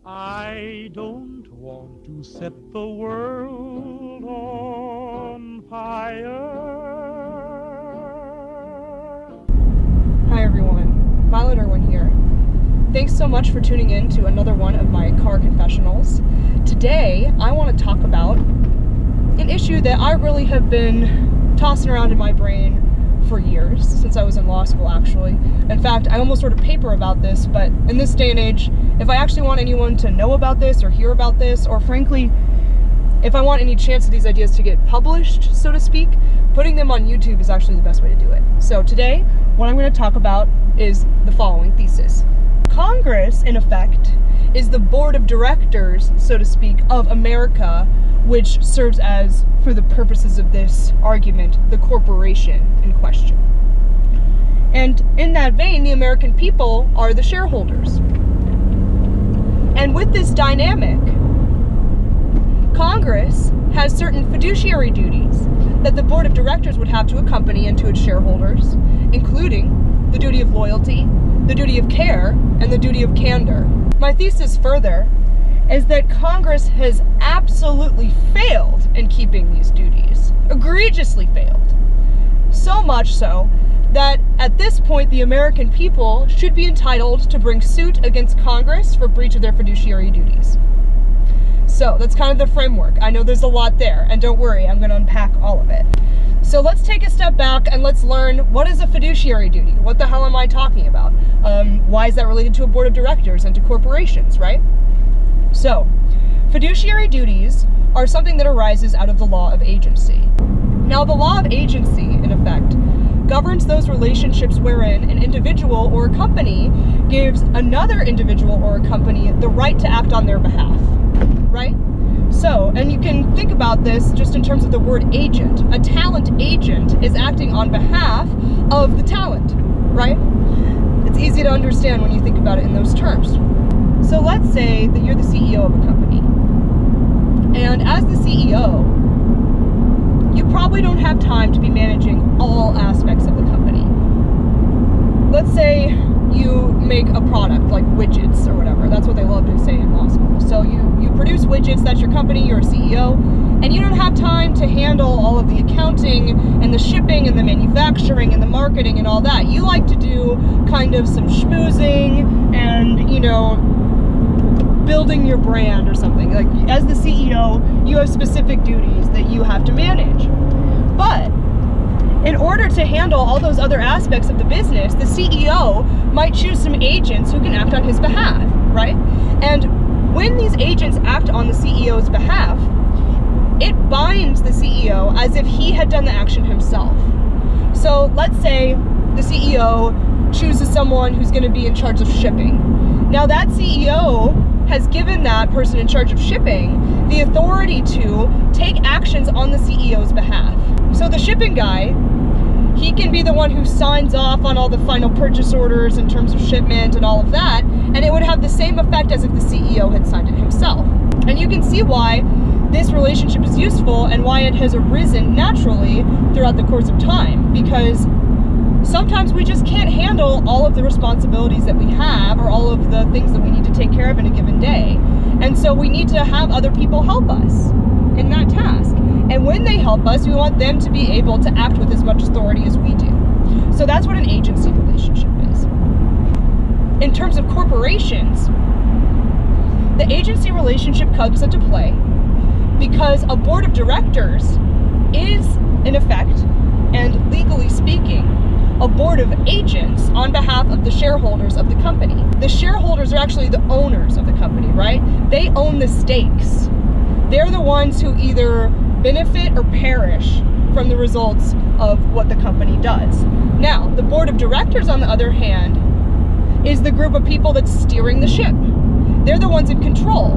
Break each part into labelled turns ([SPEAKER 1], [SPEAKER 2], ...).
[SPEAKER 1] I don't want to set the world on fire.
[SPEAKER 2] Hi everyone, Pilate here. Thanks so much for tuning in to another one of my Car Confessionals. Today, I want to talk about an issue that I really have been tossing around in my brain for years, since I was in law school actually. In fact, I almost wrote a paper about this, but in this day and age, if I actually want anyone to know about this or hear about this, or frankly, if I want any chance of these ideas to get published, so to speak, putting them on YouTube is actually the best way to do it. So today, what I'm going to talk about is the following thesis. Congress, in effect, is the board of directors, so to speak, of America, which serves as, for the purposes of this argument, the corporation in question. And in that vein, the American people are the shareholders. And with this dynamic, Congress has certain fiduciary duties that the board of directors would have to a company and to its shareholders, including the duty of loyalty, the duty of care, and the duty of candor. My thesis further is that Congress has absolutely failed in keeping these duties, egregiously failed. So much so that at this point the American people should be entitled to bring suit against Congress for breach of their fiduciary duties. So that's kind of the framework. I know there's a lot there, and don't worry, I'm going to unpack all of it. So let's take a step back and let's learn, what is a fiduciary duty? What the hell am I talking about? Why is that related to a board of directors and to corporations, right? So, fiduciary duties are something that arises out of the law of agency. Now, the law of agency, in effect, governs those relationships wherein an individual or a company gives another individual or a company the right to act on their behalf, right? So, and you can think about this just in terms of the word agent. A talent agent is acting on behalf of the talent, right? It's easy to understand when you think about it in those terms. So let's say that you're the CEO of a company. And as the CEO, you probably don't have time to be managing all aspects of the company. Let's say you make a product like widgets or whatever. That's what they love to say in law school. So you produce widgets, that's your company, you're a CEO, and you don't have time to handle all of the accounting and the shipping and the manufacturing and the marketing and all that. You like to do kind of some schmoozing and, you know, building your brand or something. Like, as the CEO, you have specific duties that you have to manage. But in order to handle all those other aspects of the business, the CEO might choose some agents who can act on his behalf, right? And when these agents act on the CEO's behalf, it binds the CEO as if he had done the action himself. So let's say the CEO chooses someone who's going to be in charge of shipping. Now that CEO has given that person in charge of shipping the authority to take actions on the CEO's behalf. So the shipping guy, he can be the one who signs off on all the final purchase orders in terms of shipment and all of that, and it would have the same effect as if the CEO had signed it himself. And you can see why this relationship is useful and why it has arisen naturally throughout the course of time, because sometimes we just can't handle all of the responsibilities that we have or all of the things that we need to take care of in a given day. And so we need to have other people help us in that task. And when they help us, we want them to be able to act with as much authority as we do. So that's what an agency relationship is. In terms of corporations, the agency relationship comes into play because a board of directors is, in effect, and legally speaking, a board of agents on behalf of the shareholders of the company. The shareholders are actually the owners of the company, right? They own the stakes. They're the ones who either benefit or perish from the results of what the company does. Now, the board of directors, on the other hand, is the group of people that's steering the ship. They're the ones in control.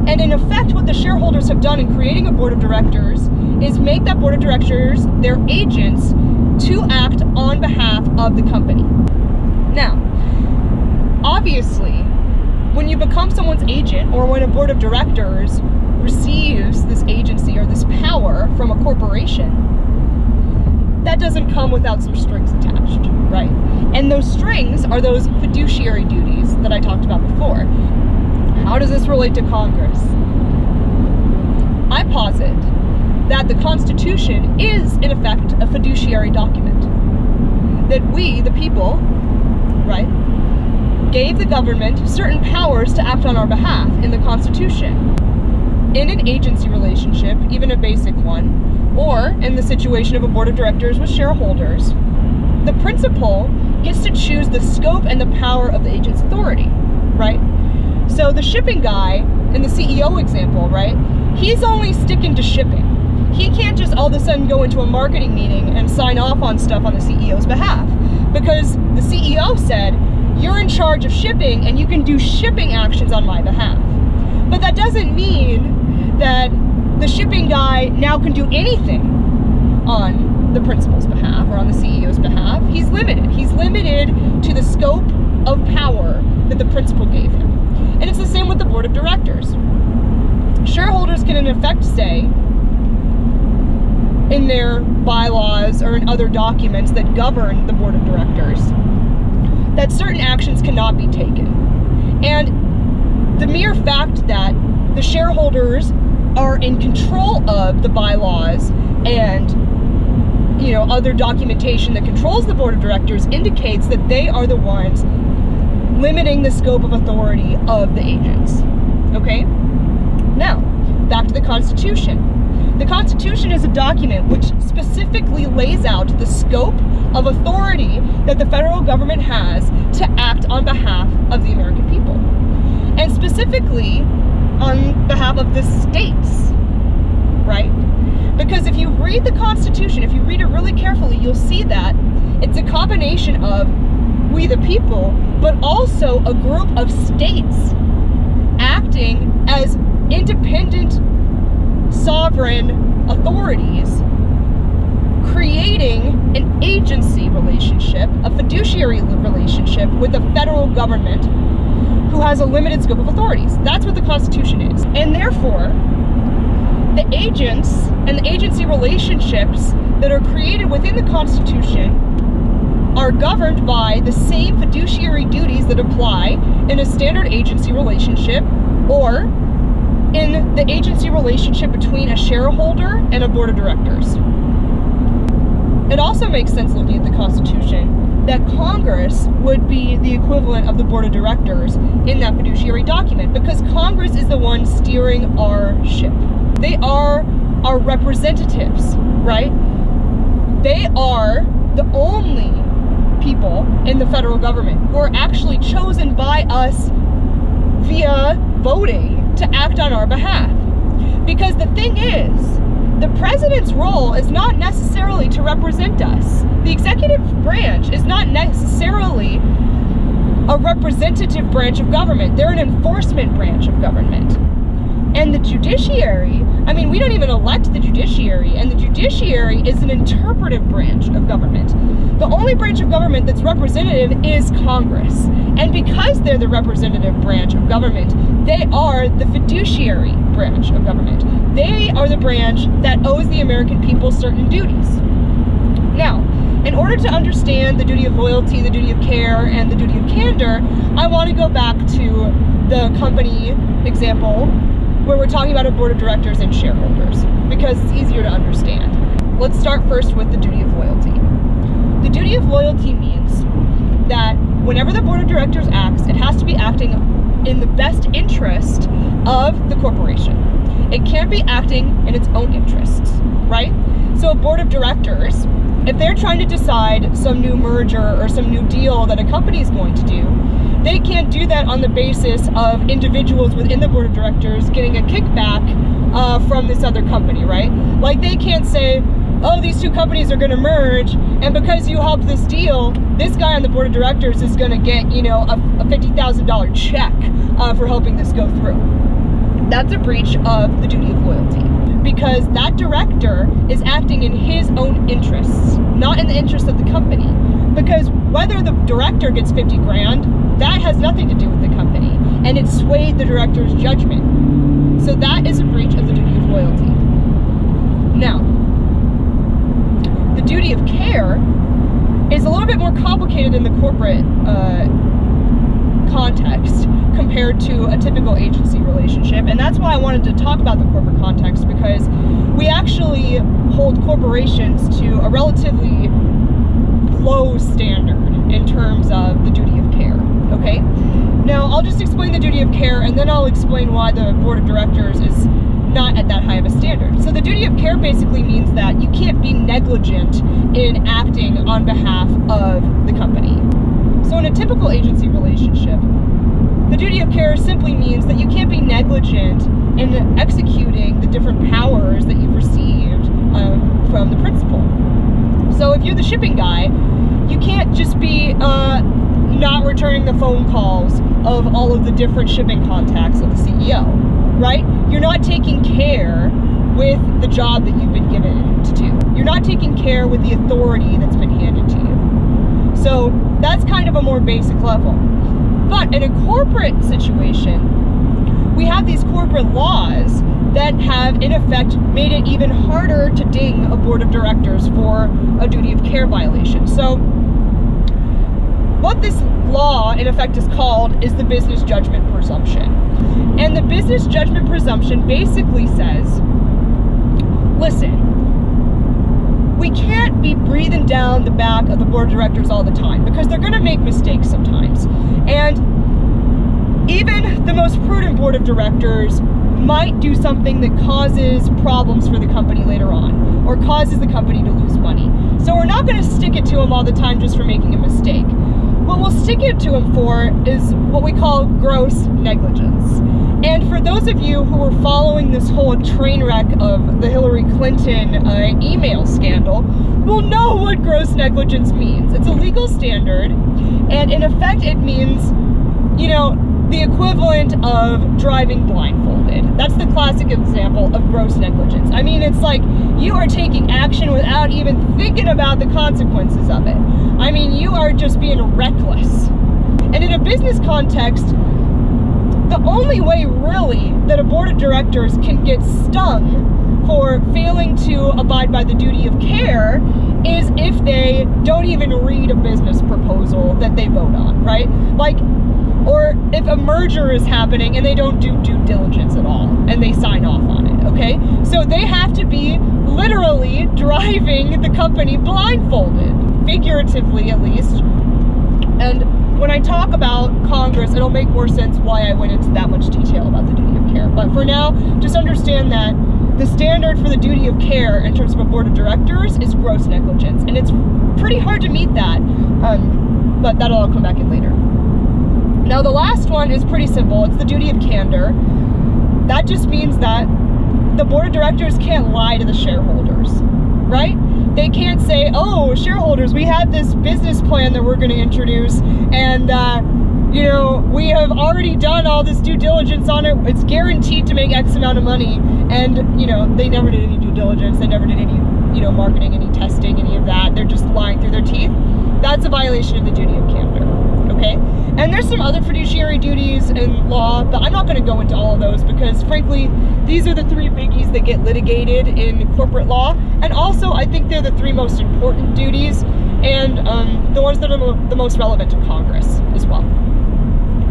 [SPEAKER 2] And in effect, what the shareholders have done in creating a board of directors is make that board of directors their agents to act on behalf of the company. Now, obviously, when you become someone's agent, or when a board of directors receives this agency or this power from a corporation, that doesn't come without some strings attached, right? And those strings are those fiduciary duties that I talked about before. How How does this relate to Congress? I posit that the Constitution is, in effect, a fiduciary document. That we, the people, right, gave the government certain powers to act on our behalf in the Constitution. In an agency relationship, even a basic one, or in the situation of a board of directors with shareholders, the principal gets to choose the scope and the power of the agent's authority, right? So the shipping guy in the CEO example, right, he's only sticking to shipping. He can't just all of a sudden go into a marketing meeting and sign off on stuff on the CEO's behalf, because the CEO said, you're in charge of shipping and you can do shipping actions on my behalf. But that doesn't mean that the shipping guy now can do anything on the principal's behalf or on the CEO's behalf. He's limited. He's limited to the scope of power that the principal gave him. And it's the same with the board of directors. Shareholders can in effect say in their bylaws or in other documents that govern the board of directors that certain actions cannot be taken. And the mere fact that the shareholders are in control of the bylaws and, you know, other documentation that controls the board of directors indicates that they are the ones limiting the scope of authority of the agents. Okay? Now, back to the Constitution. The Constitution is a document which specifically lays out the scope of authority that the federal government has to act on behalf of the American people. And specifically on behalf of the states, right? Because if you read the Constitution, if you read it really carefully, you'll see that it's a combination of we the people, but also a group of states acting as independent sovereign authorities, creating an agency relationship, a fiduciary relationship with the federal government who has a limited scope of authorities. That's what the Constitution is. And therefore, the agents and the agency relationships that are created within the Constitution are governed by the same fiduciary duties that apply in a standard agency relationship or in the agency relationship between a shareholder and a board of directors. It also makes sense looking at the Constitution that Congress would be the equivalent of the board of directors in that fiduciary document, because Congress is the one steering our ship. They are our representatives, right? They are the only people in the federal government who are actually chosen by us via voting to act on our behalf. Because the thing is, the president's role is not necessarily to represent us. The executive branch is not necessarily a representative branch of government. They're an enforcement branch of government. And the judiciary, I mean, we don't even elect the judiciary, and the judiciary is an interpretive branch of government. The only branch of government that's representative is Congress. And because they're the representative branch of government, they are the fiduciary branch of government. They are the branch that owes the American people certain duties. Now, in order to understand the duty of loyalty, the duty of care, and the duty of candor, I want to go back to the company example where we're talking about a board of directors and shareholders, because it's easier to understand. Let's start first with the duty of loyalty. The duty of loyalty means that whenever the board of directors acts, it has to be acting in the best interest of the corporation. It can't be acting in its own interests, right? So a board of directors, if they're trying to decide some new merger or some new deal that a company is going to do, they can't do that on the basis of individuals within the board of directors getting a kickback from this other company, right? Like they can't say, oh, these two companies are going to merge, and because you helped this deal, this guy on the board of directors is going to get, you know, a $50,000 check for helping this go through. That's a breach of the duty of loyalty, because that director is acting in his own interests, not in the interest of the company. Because whether the director gets 50 grand, that has nothing to do with the company, and it swayed the director's judgment. So that is a breach of the duty of loyalty. Now, the duty of care is a little bit more complicated in the corporate context compared to a typical agency that's why I wanted to talk about the corporate context, because we actually hold corporations to a relatively low standard in terms of the duty of care, okay? Now, I'll just explain the duty of care, and then I'll explain why the board of directors is not at that high of a standard. So the duty of care basically means that you can't be negligent in acting on behalf of the company. So in a typical agency relationship, the duty of care simply means that you can't be negligent in executing the different powers that you've received from the principal. So if you're the shipping guy, you can't just be not returning the phone calls of all of the different shipping contacts of the CEO, right? You're not taking care with the job that you've been given to do. You're not taking care with the authority that's been handed to you. So that's kind of a more basic level. But in a corporate situation, we have these corporate laws that have, in effect, made it even harder to ding a board of directors for a duty of care violation. So what this law, in effect, is called is the business judgment presumption. And the business judgment presumption basically says, listen, we can't be breathing down the back of the board of directors all the time, because they're going to make mistakes sometimes. And even the most prudent board of directors might do something that causes problems for the company later on, or causes the company to lose money. So we're not going to stick it to them all the time just for making a mistake. What we'll stick it to them for is what we call gross negligence. And for those of you who are following this whole train wreck of the Hillary Clinton email scandal will know what gross negligence means. It's a legal standard, and in effect it means, you know, the equivalent of driving blindfolded. That's the classic example of gross negligence. I mean, it's like you are taking action without even thinking about the consequences of it. I mean, you are just being reckless. And in a business context, the only way really that a board of directors can get stung for failing to abide by the duty of care is if they don't even read a business proposal that they vote on, right? Like, or if a merger is happening and they don't do due diligence at all and they sign off on it, okay? So they have to be literally driving the company blindfolded, figuratively at least. And when I talk about Congress, it'll make more sense why I went into that much detail about the duty of care. But for now, just understand that the standard for the duty of care in terms of a board of directors is gross negligence. And it's pretty hard to meet that, but that'll all come back in later. Now the last one is pretty simple. It's the duty of candor. That just means that the board of directors can't lie to the shareholders, right? They can't say, oh, shareholders, we have this business plan that we're going to introduce, and you know, we have already done all this due diligence on it. It's guaranteed to make X amount of money, and you know, they never did any due diligence. They never did any, you know, marketing, any testing, any of that. They're just lying through their teeth. That's a violation of the duty of candor. Okay, and there's some other fiduciary duties in law, but I'm not going to go into all of those because, frankly, these are the three biggies that get litigated in corporate law, and also I think they're the three most important duties, and the ones that are the most relevant to Congress as well.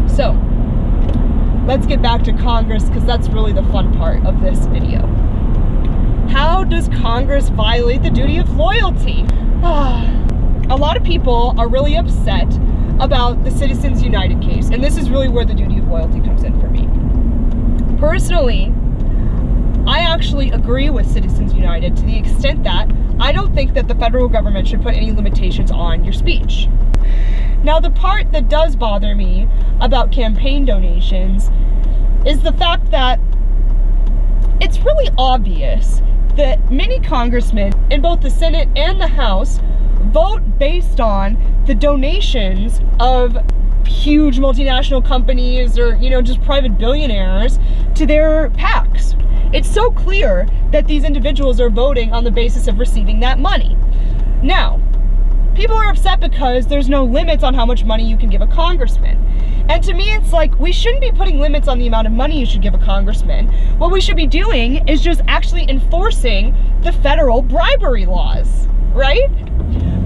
[SPEAKER 2] So, let's get back to Congress, because that's really the fun part of this video. How does Congress violate the duty of loyalty? A lot of people are really upset about the Citizens United case, and this is really where the duty of loyalty comes in for me. Personally, I actually agree with Citizens United to the extent that I don't think that the federal government should put any limitations on your speech. Now, the part that does bother me about campaign donations is the fact that it's really obvious that many congressmen in both the Senate and the House vote based on the donations of huge multinational companies or, you know, just private billionaires to their PACs. It's so clear that these individuals are voting on the basis of receiving that money. Now, people are upset because there's no limits on how much money you can give a congressman. And to me, it's like, we shouldn't be putting limits on the amount of money you should give a congressman. What we should be doing is just actually enforcing the federal bribery laws, right?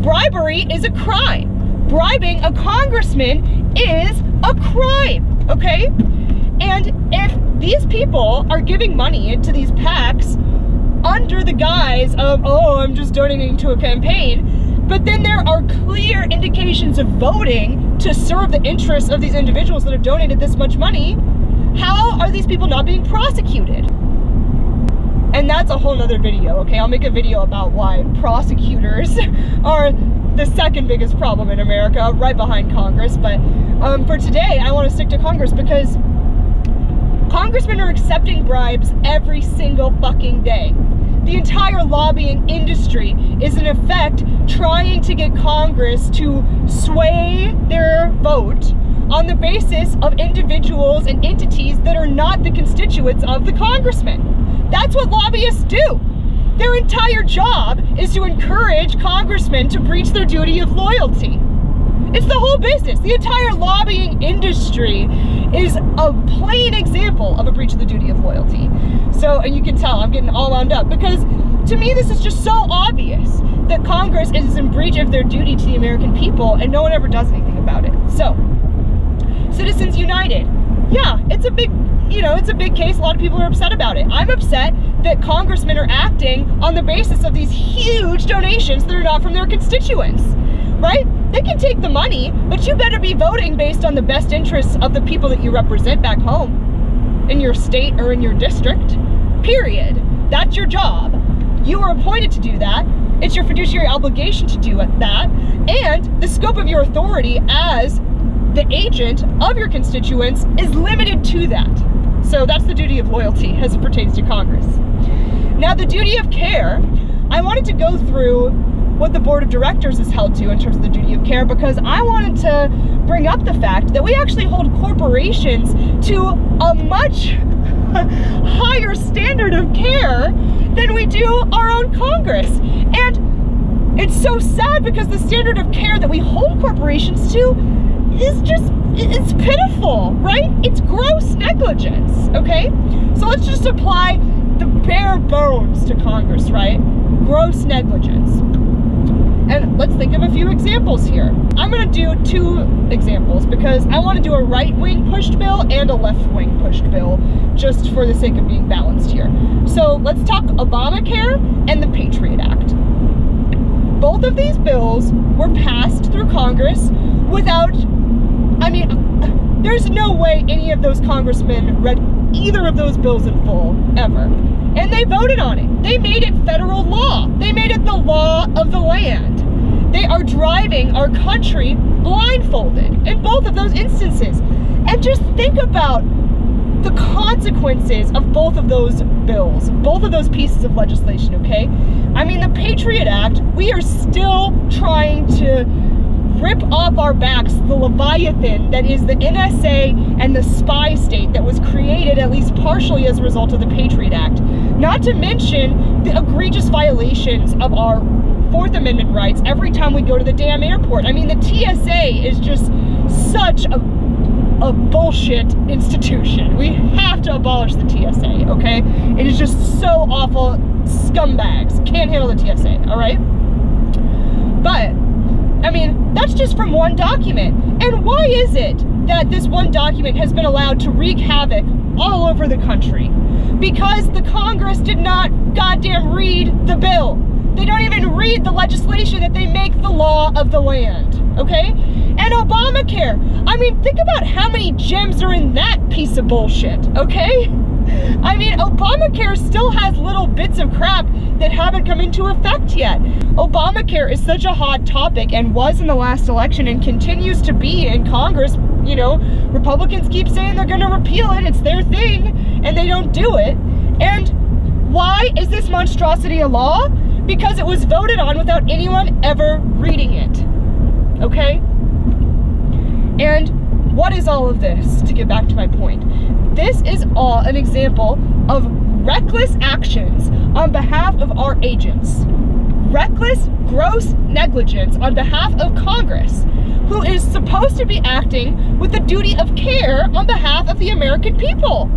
[SPEAKER 2] Bribery is a crime. Bribing a congressman is a crime, okay? And if these people are giving money to these PACs under the guise of, oh, I'm just donating to a campaign, but then there are clear indications of voting to serve the interests of these individuals that have donated this much money. How are these people not being prosecuted? And that's a whole nother video, okay? I'll make a video about why prosecutors are the second biggest problem in America, right behind Congress. But for today, I want to stick to Congress because congressmen are accepting bribes every single fucking day. The entire lobbying industry is in effect trying to get Congress to sway their vote on the basis of individuals and entities that are not the constituents of the congressman. That's what lobbyists do. Their entire job is to encourage congressmen to breach their duty of loyalty. It's the whole business. The entire lobbying industry is a plain example of a breach of the duty of loyalty. So, and you can tell I'm getting all wound up because to me this is just so obvious that Congress is in breach of their duty to the American people and no one ever does anything about it. So, Citizens United. Yeah, it's a big, it's a big case. A lot of people are upset about it. I'm upset that congressmen are acting on the basis of these huge donations that are not from their constituents, right? They can take the money, but you better be voting based on the best interests of the people that you represent back home in your state or in your district, period. That's your job. You were appointed to do that. It's your fiduciary obligation to do that. And the scope of your authority as the agent of your constituents is limited to that. So that's the duty of loyalty as it pertains to Congress. Now the duty of care, I wanted to go through what the board of directors is held to in terms of the duty of care because I wanted to bring up the fact that we actually hold corporations to a much higher standard of care than we do our own Congress. And it's so sad because the standard of care that we hold corporations to is just, it's pitiful, right? It's gross negligence, okay? So let's just apply the bare bones to Congress, right? Gross negligence. And let's think of a few examples here. I'm gonna do two examples because I wanna do a right-wing pushed bill and a left-wing pushed bill just for the sake of being balanced here. So let's talk Obamacare and the Patriot Act. Both of these bills were passed through Congress without, there's no way any of those congressmen read either of those bills in full, ever. And they voted on it. They made it federal law. They made it the law of the land. They are driving our country blindfolded in both of those instances. And just think about the consequences of both of those bills, both of those pieces of legislation, okay? The Patriot Act, we are still trying to rip off our backs the Leviathan that is the NSA and the spy state that was created at least partially as a result of the Patriot Act. Not to mention the egregious violations of our Fourth Amendment rights every time we go to the damn airport. The TSA is just such a bullshit institution. We have to abolish the TSA, okay? It is just so awful. Scumbags can't handle the TSA, all right? But that's just from one document. And why is it that this one document has been allowed to wreak havoc all over the country? Because the Congress did not goddamn read the bill. They don't even read the legislation that they make the law of the land, okay? And Obamacare, think about how many gems are in that piece of bullshit, okay? Obamacare still has little bits of crap that haven't come into effect yet. Obamacare is such a hot topic and was in the last election and continues to be in Congress. Republicans keep saying they're gonna repeal it, it's their thing, and they don't do it. And why is this monstrosity a law? Because it was voted on without anyone ever reading it, okay? And what is all of this, to get back to my point? This is all an example of reckless actions on behalf of our agents. Reckless, gross negligence on behalf of Congress, who is supposed to be acting with the duty of care on behalf of the American people.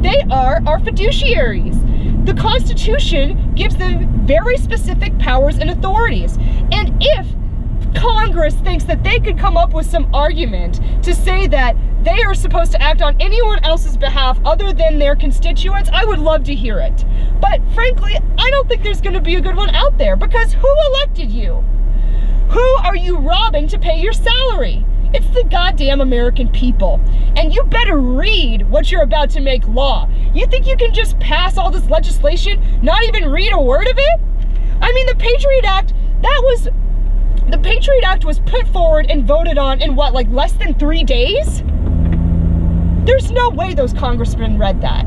[SPEAKER 2] They are our fiduciaries. The Constitution gives them very specific powers and authorities. And if Congress thinks that they could come up with some argument to say that they are supposed to act on anyone else's behalf other than their constituents, I would love to hear it. But frankly, I don't think there's going to be a good one out there, because who elected you? Who are you robbing to pay your salary? It's the goddamn American people. And you better read what you're about to make law. You think you can just pass all this legislation, not even read a word of it? I mean, the Patriot Act, the Patriot Act was put forward and voted on in what, like less than 3 days? There's no way those congressmen read that.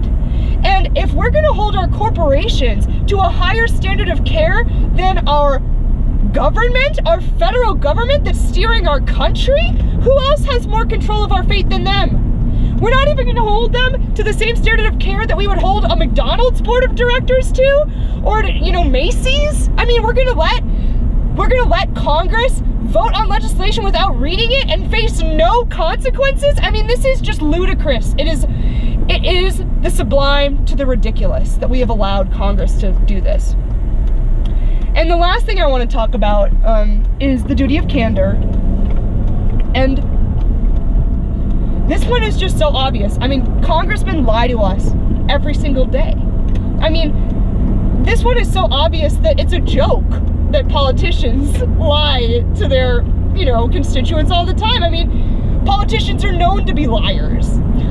[SPEAKER 2] And if we're gonna hold our corporations to a higher standard of care than our government, our federal government that's steering our country, who else has more control of our fate than them? We're not even gonna hold them to the same standard of care that we would hold a McDonald's board of directors to, or you know, Macy's. I mean, we're gonna let Congress vote on legislation without reading it and face no consequences? I mean, this is just ludicrous. It is the sublime to the ridiculous that we have allowed Congress to do this. And the last thing I want to talk about is the duty of candor. And this one is just so obvious. I mean, congressmen lie to us every single day. I mean, this one is so obvious that it's a joke that politicians lie to their, you know, constituents all the time. I mean, politicians are known to be liars.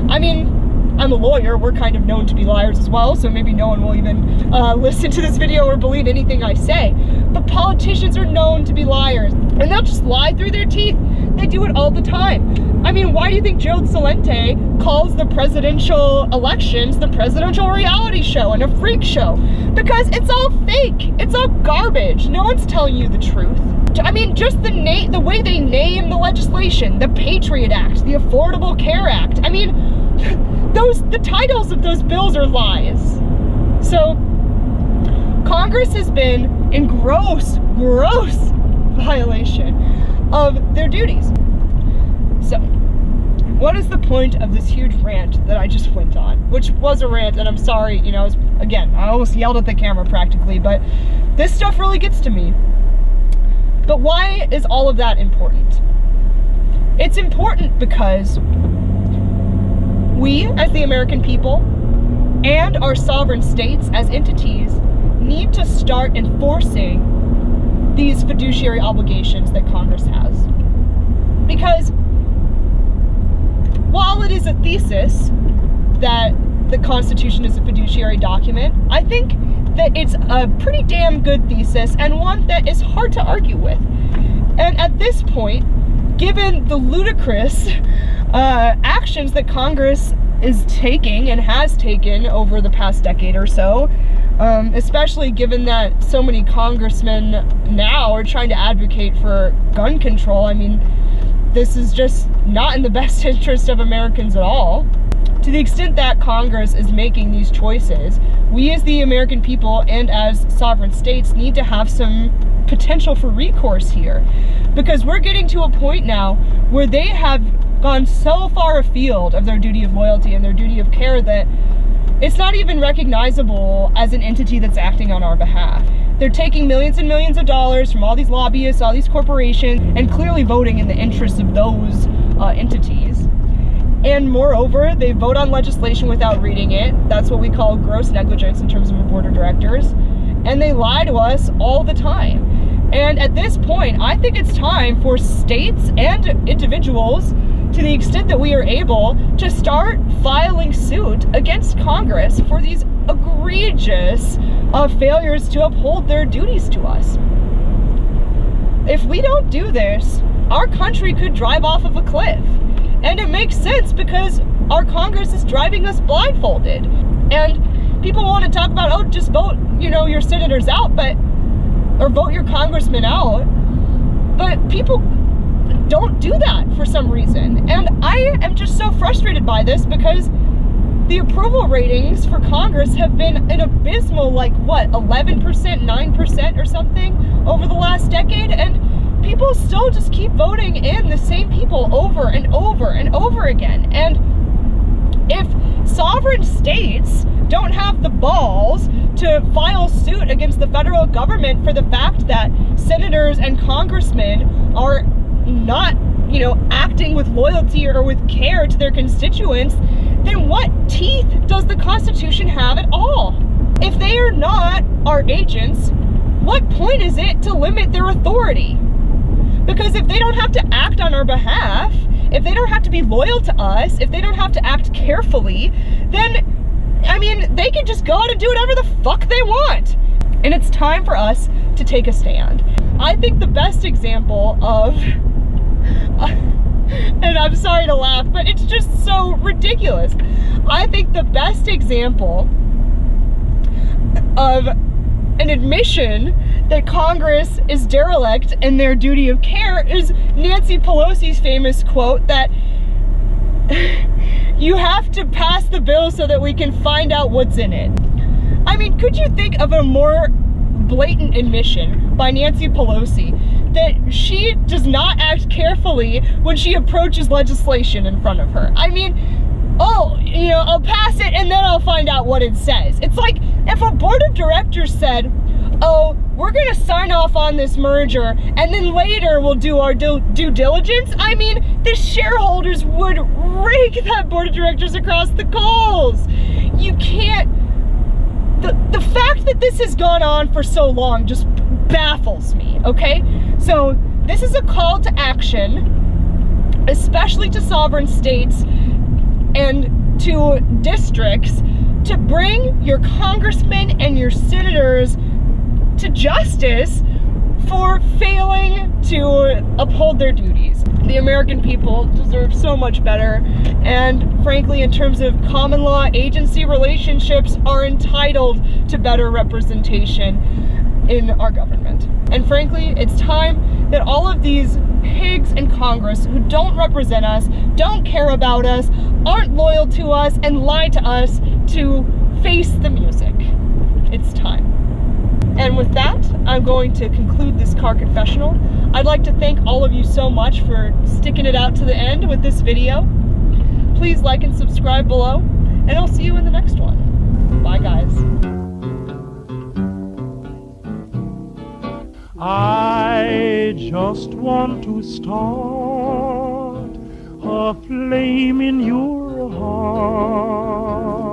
[SPEAKER 2] I mean, I'm a lawyer, we're kind of known to be liars as well, so maybe no one will even listen to this video or believe anything I say. But politicians are known to be liars, and they'll just lie through their teeth. They do it all the time. I mean, why do you think Joe Salente calls the presidential elections the presidential reality show and a freak show? Because it's all fake. It's all garbage. No one's telling you the truth. I mean, just the way they name the legislation, the Patriot Act, the Affordable Care Act. I mean, the titles of those bills are lies. So Congress has been in gross violation of their duties. So what is the point of this huge rant that I just went on? Which was a rant, and I'm sorry, you know, again, I almost yelled at the camera practically, but this stuff really gets to me. But why is all of that important? It's important because we, as the American people, and our sovereign states as entities, need to start enforcing these fiduciary obligations that Congress has. Because while it is a thesis that the Constitution is a fiduciary document, I think that it's a pretty damn good thesis, and one that is hard to argue with. And at this point, given the ludicrous actions that Congress is taking and has taken over the past decade or so, especially given that so many congressmen now are trying to advocate for gun control, I mean, this is just not in the best interest of Americans at all. To the extent that Congress is making these choices, we as the American people and as sovereign states need to have some potential for recourse here. Because we're getting to a point now where they have gone so far afield of their duty of loyalty and their duty of care that it's not even recognizable as an entity that's acting on our behalf. They're taking millions and millions of dollars from all these lobbyists, all these corporations, and clearly voting in the interests of those entities. And moreover, they vote on legislation without reading it. That's what we call gross negligence in terms of a board of directors. And they lie to us all the time. And at this point, I think it's time for states and individuals, to the extent that we are able, to start filing suit against Congress for these egregious failures to uphold their duties to us. If we don't do this, our country could drive off of a cliff. And it makes sense because our Congress is driving us blindfolded. And people want to talk about, oh, just vote, you know, your senators out, or vote your congressmen out. But people don't do that for some reason. And I am just so frustrated by this because the approval ratings for Congress have been an abysmal, like what, 11%, 9% or something over the last decade, and people still just keep voting in the same people over and over and over again. And if sovereign states don't have the balls to file suit against the federal government for the fact that senators and congressmen are not you know, acting with loyalty or with care to their constituents, then what teeth does the Constitution have at all? If they are not our agents, what point is it to limit their authority? Because if they don't have to act on our behalf, if they don't have to be loyal to us, if they don't have to act carefully, then, I mean, they can just go out and do whatever the fuck they want. And it's time for us to take a stand. I think the best example of, and I'm sorry to laugh, but it's just so ridiculous. I think the best example of an admission that Congress is derelict in their duty of care is Nancy Pelosi's famous quote that you have to pass the bill so that we can find out what's in it. I mean, could you think of a more blatant admission by Nancy Pelosi that she does not act carefully when she approaches legislation in front of her? I mean, oh, you know, I'll pass it and then I'll find out what it says. It's like if a board of directors said, oh, we're gonna sign off on this merger and then later we'll do our due diligence. I mean, the shareholders would rake that board of directors across the coals. You can't, the fact that this has gone on for so long just baffles me, okay? So this is a call to action, especially to sovereign states and to districts, to bring your congressmen and your senators to justice for failing to uphold their duties. The American people deserve so much better, and frankly, in terms of common law agency relationships, are entitled to better representation in our government. And frankly, it's time that all of these pigs in Congress who don't represent us, don't care about us, aren't loyal to us, and lie to us to face the music. It's time. And with that, I'm going to conclude this Car Confessional. I'd like to thank all of you so much for sticking it out to the end with this video. Please like and subscribe below, and I'll see you in the next one. Bye, guys.
[SPEAKER 1] I just want to start a flame in your heart.